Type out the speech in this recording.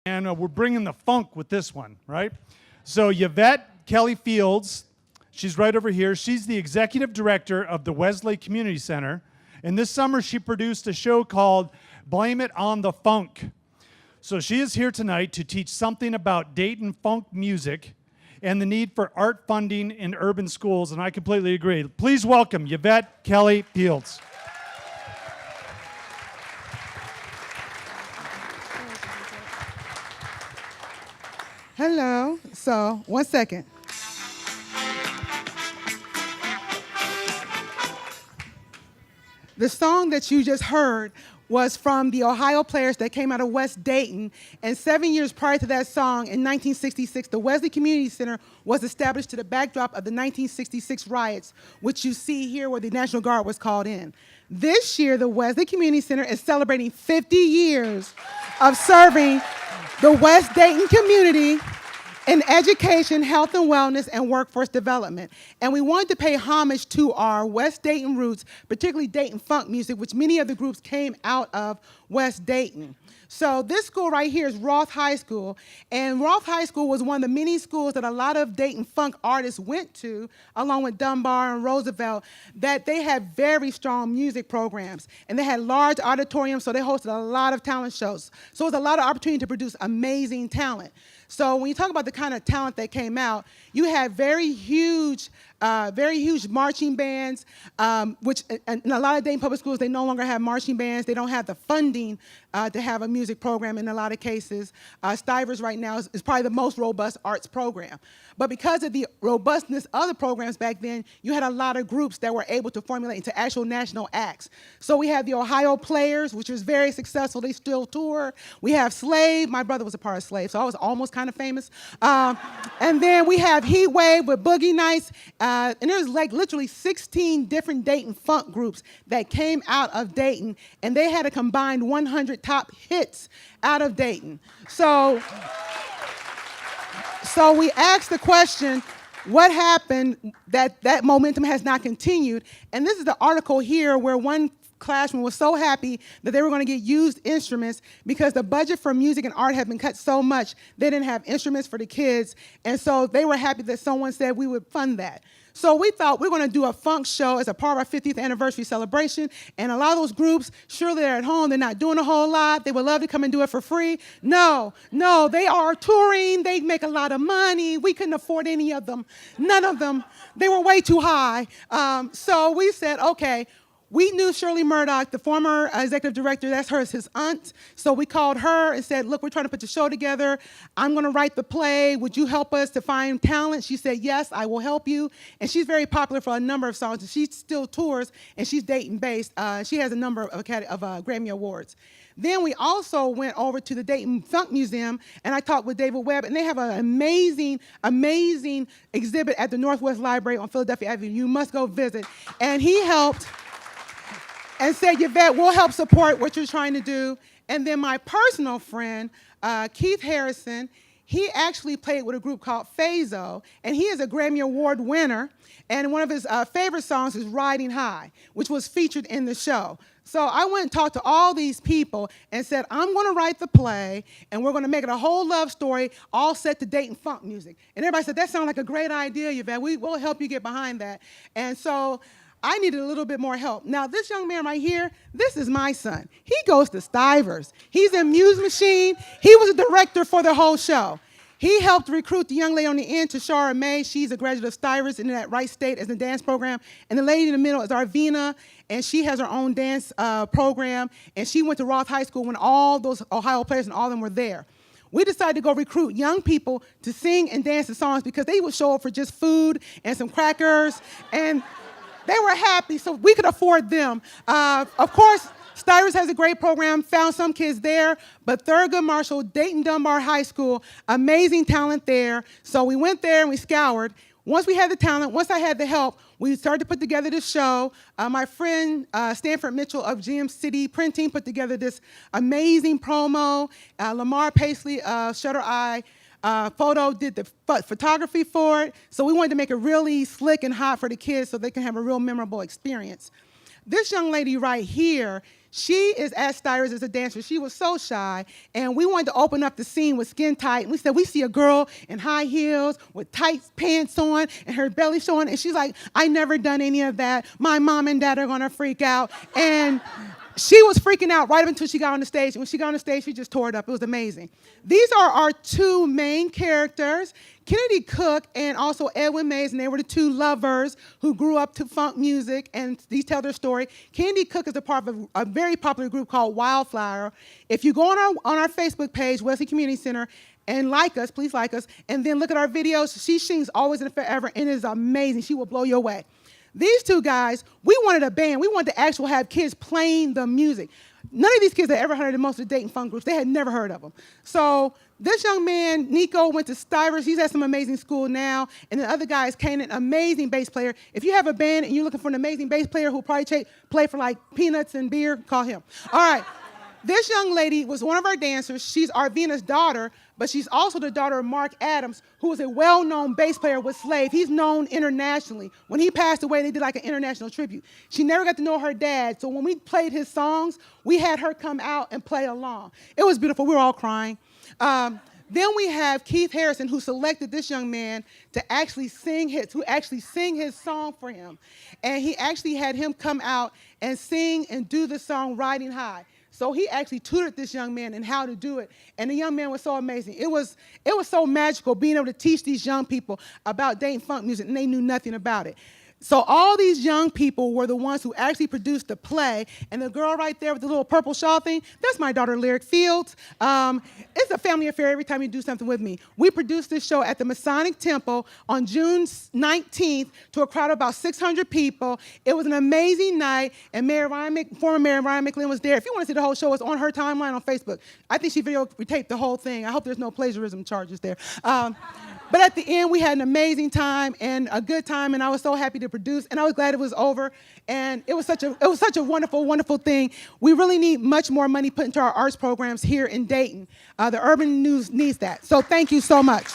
And we're bringing the funk with this one, right? So Yvette Kelly-Fields, she's right over here. She's the executive director of the Wesley Community Center. And this summer, she produced a show called Blame It on the Funk. So she is here tonight to teach something about Dayton funk music and the need for art funding in urban schools, and I completely agree. Please welcome Yvette Kelly-Fields. Hello. So, 1 second. The song that you just heard was from the Ohio Players that came out of West Dayton. And 7 years prior to that song, in 1966, the Wesley Community Center was established to the backdrop of the 1966 riots, which you see here where the National Guard was called in. This year, the Wesley Community Center is celebrating 50 years of serving the West Dayton community in education, health and wellness, and workforce development. And we wanted to pay homage to our West Dayton roots, particularly Dayton funk music, which many of the groups came out of West Dayton. So this school right here is Roth High School, and Roth High School was one of the many schools that a lot of Dayton funk artists went to, along with Dunbar and Roosevelt, that they had very strong music programs, and they had large auditoriums, so they hosted a lot of talent shows. So it was a lot of opportunity to produce amazing talent. So when you talk about the kind of talent that came out, you had very huge marching bands, which in a lot of Dayton public schools, they no longer have marching bands. They don't have the funding to have a music program in a lot of cases. Stivers right now is probably the most robust arts program. But because of the robustness of the programs back then, you had a lot of groups that were able to formulate into actual national acts. So we have the Ohio Players, which was very successful. They still tour. We have Slave. My brother was a part of Slave, so I was almost kind of famous. And then we have Heat Wave with Boogie Nights. And there's like literally 16 different Dayton funk groups that came out of Dayton, and they had a combined 100 top hits out of Dayton. So we asked the question, what happened that momentum has not continued? And this is the article here where one classroom was so happy that they were going to get used instruments because the budget for music and art had been cut so much, they didn't have instruments for the kids. And so they were happy that someone said we would fund that. So we thought we're going to do a funk show as a part of our 50th anniversary celebration. And a lot of those groups, surely they're at home, they're not doing a whole lot. They would love to come and do it for free. No, they are touring. They make a lot of money. We couldn't afford any of them. None of them. They were way too high. So we said, okay. We knew Shirley Murdoch, the former executive director, that's his aunt. So we called her and said, look, we're trying to put the show together. I'm going to write the play. Would you help us to find talent? She said, yes, I will help you. And she's very popular for a number of songs. She still tours, and she's Dayton-based. She has a number of Grammy Awards. Then we also went over to the Dayton Funk Museum, and I talked with David Webb, and they have an amazing, amazing exhibit at the Northwest Library on Philadelphia Avenue. You must go visit. And he helped and said, Yvette, we'll help support what you're trying to do. And then my personal friend, Keith Harrison, he actually played with a group called Phazo, and he is a Grammy Award winner. And one of his favorite songs is Riding High, which was featured in the show. So I went and talked to all these people and said, I'm going to write the play, and we're going to make it a whole love story, all set to Dayton funk music. And everybody said, that sounds like a great idea, Yvette. We'll help you get behind that. And so I needed a little bit more help. Now, this young man right here, this is my son. He goes to Stivers. He's in Muse Machine. He was a director for the whole show. He helped recruit the young lady on the end, Tashara May. She's a graduate of Stivers in that Wright State as a dance program. And the lady in the middle is Arvina, and she has her own dance program. And she went to Roth High School when all those Ohio Players and all of them were there. We decided to go recruit young people to sing and dance the songs because they would show up for just food and some crackers. And they were happy, so we could afford them. Of course, Stivers has a great program, found some kids there, but Thurgood Marshall, Dayton Dunbar High School, amazing talent there. So we went there and we scoured. Once we had the talent, once I had the help, we started to put together this show. My friend Stanford Mitchell of GM City Printing put together this amazing promo. Lamar Paisley, Shutter Eye, Photo did the photography for it. So we wanted to make it really slick and hot for the kids so they can have a real memorable experience. This young lady right here, She is as Styrus as a dancer. She was so shy, and we wanted to open up the scene with Skin Tight. And we said, we see a girl in high heels with tight pants on and her belly showing, and she's like, I never done any of that. My mom and dad are gonna freak out. And she was freaking out right up until she got on the stage. And when she got on the stage, she just tore it up. It was amazing. These are our two main characters, Kennedy Cook and also Edwin Mays, and they were the two lovers who grew up to funk music, and these tell their story. Kennedy Cook is a part of a very popular group called Wildflower. If you go on our Facebook page, Wesley Community Center, and like us, please like us, and then look at our videos, she sings Always and Forever, and it is amazing. She will blow you away. These two guys, we wanted a band. We wanted to actually have kids playing the music. None of these kids had ever heard of most of the Dayton funk groups. They had never heard of them. So this young man, Nico, went to Styrus. He's at some amazing school now. And the other guy is Kanan, amazing bass player. If you have a band and you're looking for an amazing bass player who'll probably play for like peanuts and beer, call him. All right. This young lady was one of our dancers. She's Arvina's daughter, but she's also the daughter of Mark Adams, who is a well-known bass player with Slave. He's known internationally. When he passed away, they did like an international tribute. She never got to know her dad, so when we played his songs, we had her come out and play along. It was beautiful. We were all crying. Then we have Keith Harrison, who selected this young man to actually sing his song for him. And he actually had him come out and sing and do the song Riding High. So he actually tutored this young man in how to do it. And the young man was so amazing. It was so magical being able to teach these young people about Dayton funk music, and they knew nothing about it. So all these young people were the ones who actually produced the play. And the girl right there with the little purple shawl thing, that's my daughter, Lyric Fields. It's a family affair every time you do something with me. We produced this show at the Masonic Temple on June 19th to a crowd of about 600 people. It was an amazing night, and former Mayor Ryan McLean was there. If you want to see the whole show, it's on her timeline on Facebook. I think she videotaped the whole thing. I hope there's no plagiarism charges there. But at the end, we had an amazing time and a good time, and I was so happy to produce, and I was glad it was over. And it was such a wonderful, wonderful thing. We really need much more money put into our arts programs here in Dayton. The Urban News needs that. So thank you so much.